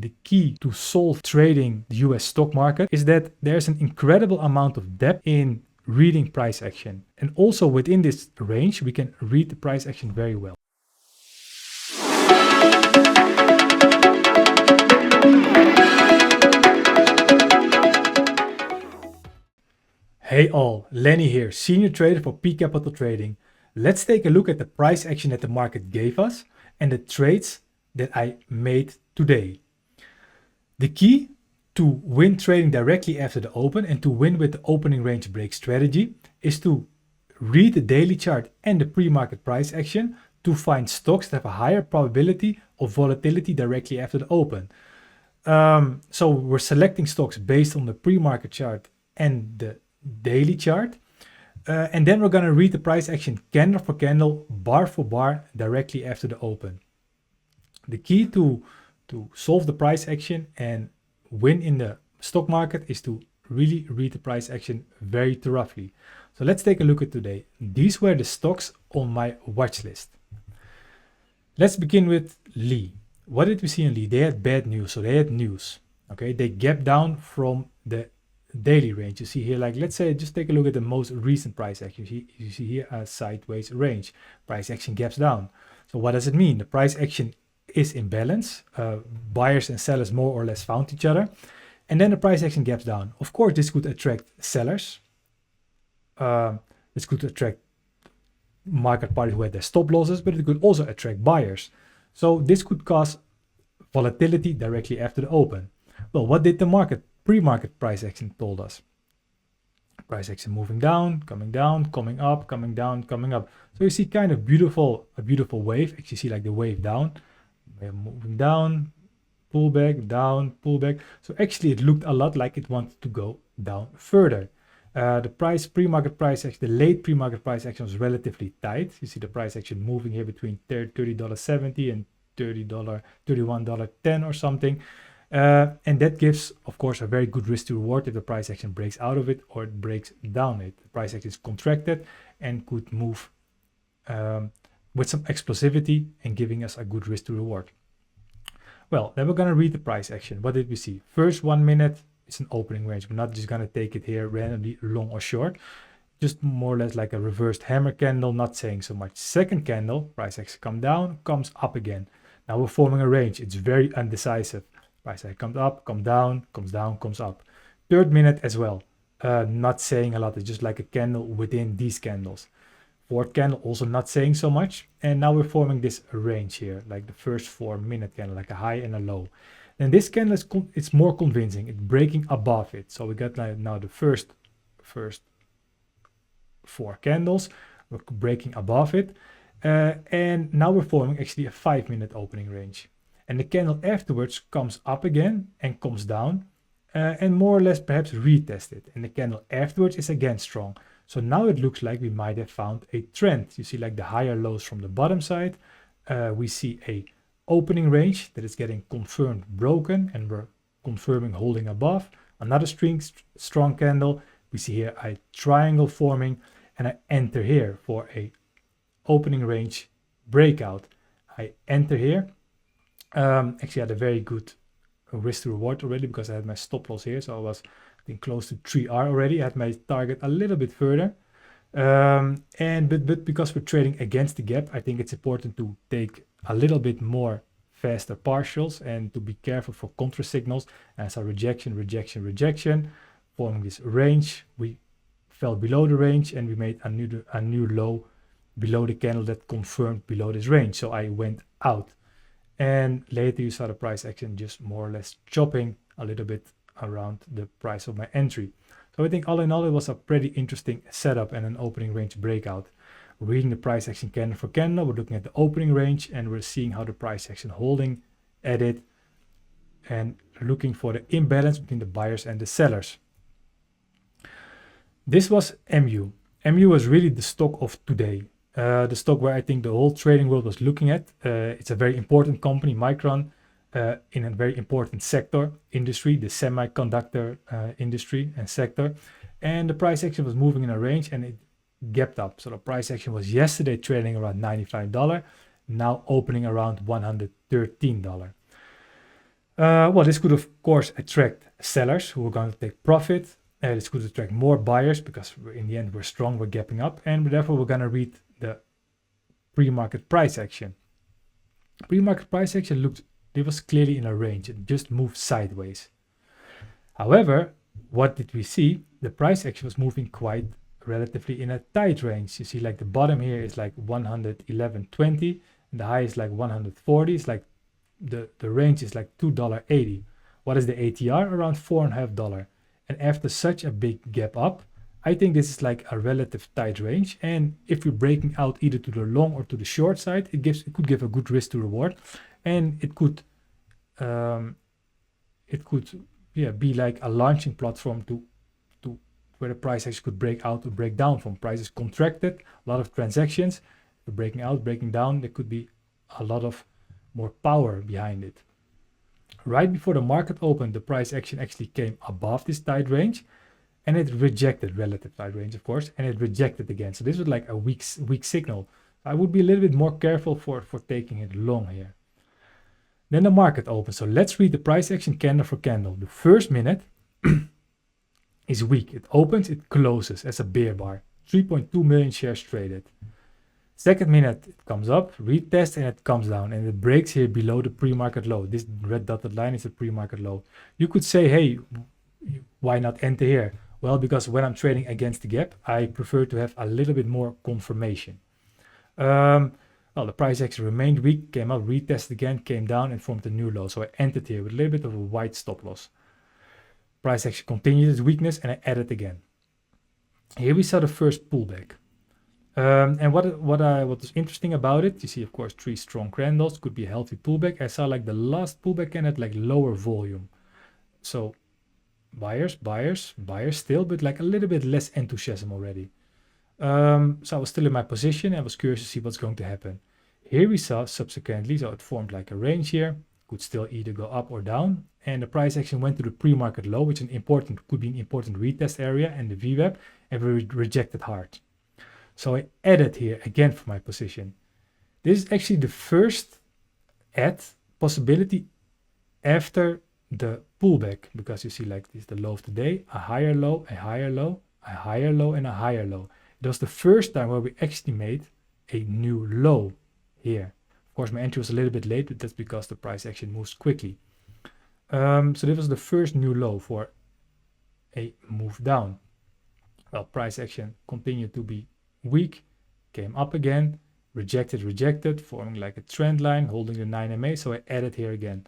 the key to solve trading the US stock market is that there's an incredible amount of depth in reading price action. And also within this range, we can read the price action very well. Hey all, Lenny here, senior trader for P Capital Trading. Let's take a look at the price action that the market gave us and the trades that I made today. The key to win trading directly after the open and to win with the opening range break strategy is to read the daily chart and the pre-market price action to find stocks that have a higher probability of volatility directly after the open. So we're selecting stocks based on the pre-market chart and the daily chart. And then we're going to read the price action candle for candle, bar for bar directly after the open. The key to solve the price action and win in the stock market is to really read the price action very thoroughly. So let's take a look at today. These were the stocks on my watch list. Let's begin with Lee. What did we see in Lee? They had bad news, so they had news. Okay, they gapped down from the daily range. You see here, like, let's say, just take a look at the most recent price action. You see here a sideways range. Price action gaps down. So what does it mean? The price action is in balance. Buyers and sellers more or less found each other. And then the price action gaps down. Of course, this could attract sellers. This could attract market parties who had their stop losses, but it could also attract buyers. So this could cause volatility directly after the open. Well, what did the market pre-market price action told us? Price action moving down, coming up, coming down, coming up. So you see kind of a beautiful wave. Actually see like the wave down, moving down, pull back, down, pull back. So actually it looked a lot like it wanted to go down further. The pre-market price action, the late pre-market price action was relatively tight. You see the price action moving here between $30.70 and $31.10 or something. And that gives, of course, a very good risk to reward if the price action breaks out of it or it breaks down it. The price action is contracted and could move with some explosivity and giving us a good risk to reward. Well, then we're going to read the price action. What did we see? First 1 minute, it's an opening range. We're not just going to take it here randomly long or short. Just more or less like a reversed hammer candle, not saying so much. Second candle, price action come down, comes up again. Now we're forming a range. It's very undecisive. Price action comes up, comes down, comes up. Third minute as well. Not saying a lot. It's just like a candle within these candles. Fourth candle also not saying so much. And now we're forming this range here, like the first 4 minute candle, like a high and a low. And this candle is it's more convincing. It's breaking above it. So we got like now the first 4 candles. We're breaking above it. And now we're forming actually a 5 minute opening range. And the candle afterwards comes up again and comes down and more or less perhaps retest it. And the candle afterwards is again strong. So now it looks like we might have found a trend. You see like the higher lows from the bottom side. We see a opening range that is getting confirmed broken and we're confirming holding above. Another strong candle. We see here a triangle forming and I enter here for a opening range breakout. I enter here. Actually had a very good risk to reward already because I had my stop loss here. So I was, I think, close to 3R already. I had my target a little bit further. But because we're trading against the gap, I think it's important to take a little bit more faster partials and to be careful for contra signals. As a rejection, forming this range. We fell below the range and we made a new low below the candle that confirmed below this range. So I went out. And later you saw the price action just more or less chopping a little bit around the price of my entry. So I think all in all, it was a pretty interesting setup and an opening range breakout. Reading the price action candle for candle, we're looking at the opening range and we're seeing how the price action holding at it and looking for the imbalance between the buyers and the sellers. This was MU. MU was really the stock of today. The stock where I think the whole trading world was looking at. It's a very important company, Micron, in a very important industry, the semiconductor industry and sector. And the price action was moving in a range and it gapped up. So the price action was yesterday trading around $95, now opening around $113. Well, this could of course attract sellers who are going to take profit. This could attract more buyers because in the end we're strong, we're gapping up, and therefore we're going to read the pre-market price action. Pre-market price action it was clearly in a range. It just moved sideways. However, what did we see? The price action was moving quite relatively in a tight range. You see, like the bottom here is like 111.20, and the high is like 140. It's like the range is like $2.80. What is the ATR? Around $4.50. And after such a big gap up, I think this is like a relative tight range. And if you're breaking out either to the long or to the short side, it could give a good risk to reward, and it could be like a launching platform to where the price actually could break out or break down from. Prices contracted, a lot of transactions, breaking out, breaking down. There could be a lot of more power behind it. Right before the market opened, the price action actually came above this tight range, and it rejected relative tight range, of course, and it rejected again. So this was like a weak signal. I would be a little bit more careful for taking it long here. Then the market opens. So let's read the price action candle for candle. The first minute is weak. It opens, it closes as a bear bar. 3.2 million shares traded. Second minute, it comes up, retest, and it comes down, and it breaks here below the pre-market low. This red dotted line is the pre-market low. You could say, hey, why not enter here? Well, because when I'm trading against the gap, I prefer to have a little bit more confirmation. Well, the price action remained weak, came up, retested again, came down, and formed a new low. So I entered here with a little bit of a wide stop loss. Price action continued its weakness, and I added again. Here we saw the first pullback. And what was interesting about it, you see, of course, 3 strong candles, could be a healthy pullback. I saw like the last pullback candle had like lower volume. So buyers still, but like a little bit less enthusiasm already. So I was still in my position and was curious to see what's going to happen. Here we saw subsequently, so it formed like a range here, could still either go up or down, and the price action went to the pre-market low, which could be an important retest area, and the VWAP, and we rejected hard. So I added here again for my position. This is actually the first add possibility after the pullback, because you see like this, the low of the day, a higher low, a higher low, a higher low, and a higher low. It was the first time where we actually made a new low here. Of course, my entry was a little bit late, but that's because the price action moves quickly. So this was the first new low for a move down. Well, price action continued to be weak, came up again, rejected, forming like a trend line, holding the 9 MA. So I added here again.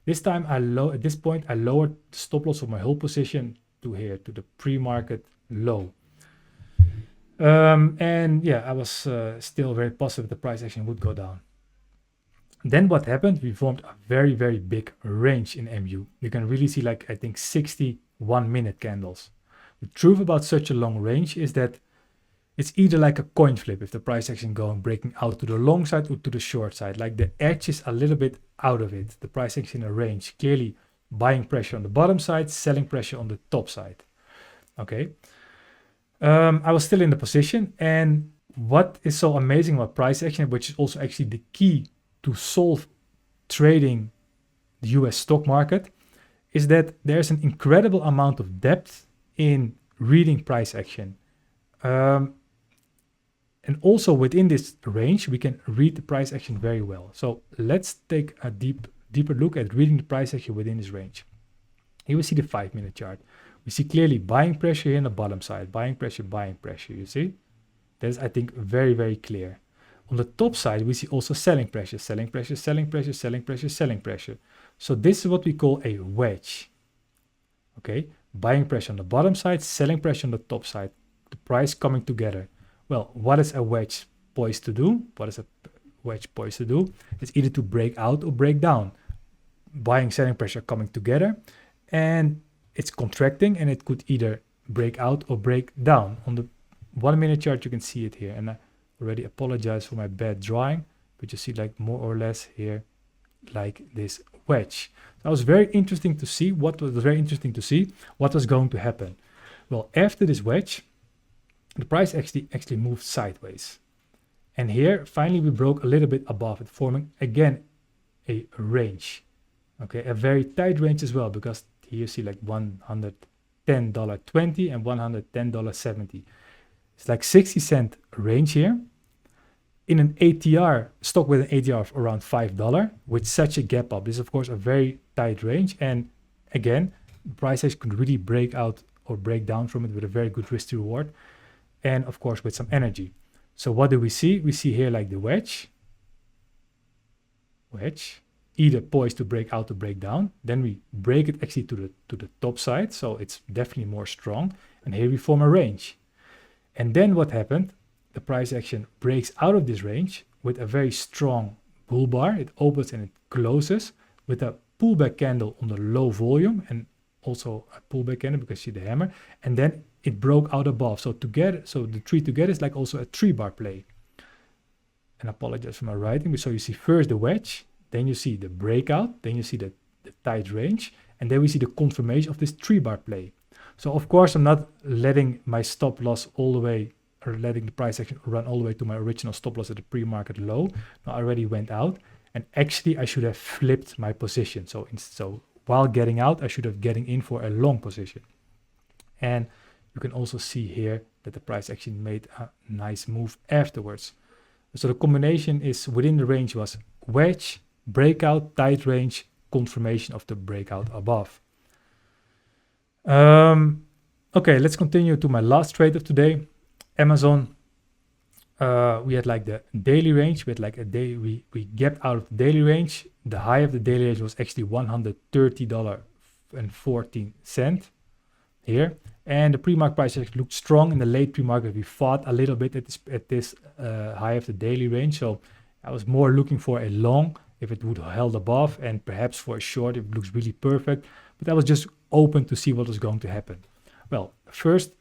This time at this point I lowered the stop loss of my whole position to here, to the pre-market low. And yeah, I was still very positive the price action would go down. Then what happened? We formed a very, very big range in MU. You can really see like, I think 61 minute candles. The truth about such a long range is that it's either like a coin flip if the price action breaking out to the long side or to the short side. Like the edge is a little bit out of it. The price action in a range, clearly buying pressure on the bottom side, selling pressure on the top side. Okay. I was still in the position, and what is so amazing about price action, which is also actually the key to solve trading the US stock market, is that there's an incredible amount of depth in reading price action. And also within this range, we can read the price action very well. So let's take a deeper look at reading the price action within this range. Here we see the 5-minute chart. We see clearly buying pressure here on the bottom side, buying pressure, you see? That is, I think, very, very clear. On the top side, we see also selling pressure. So this is what we call a wedge. Okay, buying pressure on the bottom side, selling pressure on the top side, the price coming together. Well, what is a wedge poised to do? It's either to break out or break down. Buying, selling pressure coming together, and it's contracting, and it could either break out or break down. On the 1-minute chart, you can see it here, and I already apologize for my bad drawing, but you see like more or less here like this wedge. So it was very interesting to see what was going to happen. Well, after this wedge, the price actually moved sideways, and here finally we broke a little bit above it, forming again a range. Okay, a very tight range as well, because here you see like $110.20 and $110.70. It's like 60-cent range here. In an ATR, stock with an ATR of around $5, with such a gap up, this is of course a very tight range. And again, price action could really break out or break down from it with a very good risk to reward. And of course with some energy. So what do we see? We see here like the wedge, either poised to break out or break down. Then we break it actually to the top side. So it's definitely more strong. And here we form a range. And then what happened? The price action breaks out of this range with a very strong bull bar. It opens and it closes with a pullback candle on the low volume and also a pullback candle because you see the hammer. And then it broke out above. So together, so the three together is like also a 3-bar play. And I apologize for my writing. So you see first the wedge, then you see the breakout, then you see the tight range, and then we see the confirmation of this 3-bar play. So of course I'm not letting my stop loss all the way, or letting the price action run all the way to my original stop loss at the pre-market low. No, I already went out, and actually I should have flipped my position. So while getting out, I should have getting in for a long position. And you can also see here that the price action made a nice move afterwards. So the combination is within the range was wedge, breakout, tight range, confirmation of the breakout above. Okay, let's continue to my last trade of today. Amazon, we had like the daily range. We had like a day, we gapped out of the daily range. The high of the daily range was actually $130.14 here. And the pre-market price actually looked strong. In the late pre-market, we fought a little bit at this high of the daily range. So I was more looking for a long if it would held above, and perhaps for a short if it looks really perfect. But I was just open to see what was going to happen. Well, first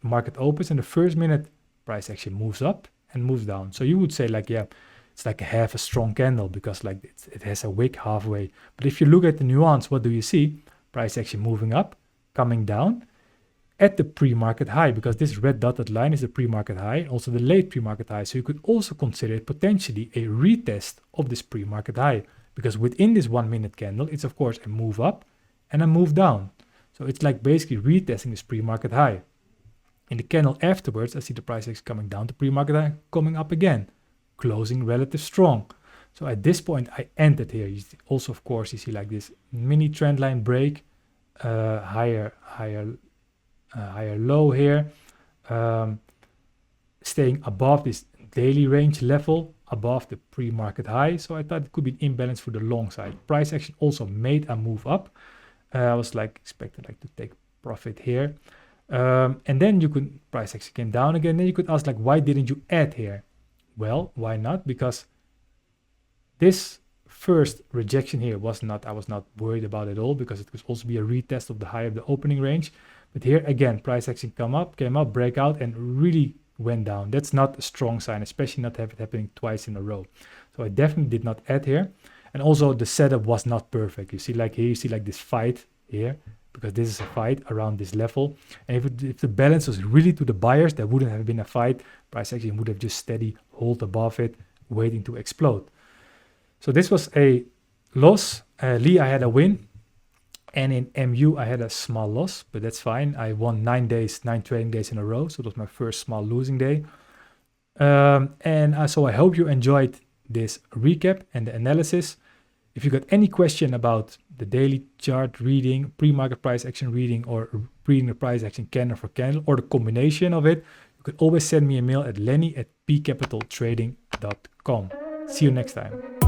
market opens, and the first minute price actually moves up and moves down. So you would say like, yeah, it's like half a strong candle because like it has a wick halfway. But if you look at the nuance, what do you see? Price actually moving up, coming down at the pre-market high, because this red dotted line is the pre-market high, also the late pre-market high. So you could also consider it potentially a retest of this pre-market high, because within this 1 minute candle, it's of course a move up and a move down. So it's like basically retesting this pre-market high. In the candle afterwards, I see the price is coming down to pre-market high, coming up again, closing relative strong. So at this point, I ended here. You see, also, of course, you see like this mini trend line break, higher low here, staying above this daily range level, above the pre-market high. So I thought it could be an imbalance for the long side. Price action also made a move up. I was like expecting like to take profit here. And then you could, price action came down again. Then you could ask like, why didn't you add here? Well, why not? Because this first rejection here I was not worried about at all, because it could also be a retest of the high of the opening range. But here again, price action came up, break out, and really went down. That's not a strong sign, especially not have it happening twice in a row. So I definitely did not add here. And also the setup was not perfect. You see like here, you see like this fight here, because this is a fight around this level. And if the balance was really to the buyers, there wouldn't have been a fight. Price action would have just steady hold above it, waiting to explode. So this was a loss. Lee, I had a win. And in MU, I had a small loss, but that's fine. I won 9 trading days in a row. So it was my first small losing day. So I hope you enjoyed this recap and the analysis. If you got any question about the daily chart reading, pre-market price action reading, or reading the price action candle for candle, or the combination of it, you can always send me a mail at lenny@pcapitaltrading.com. See you next time.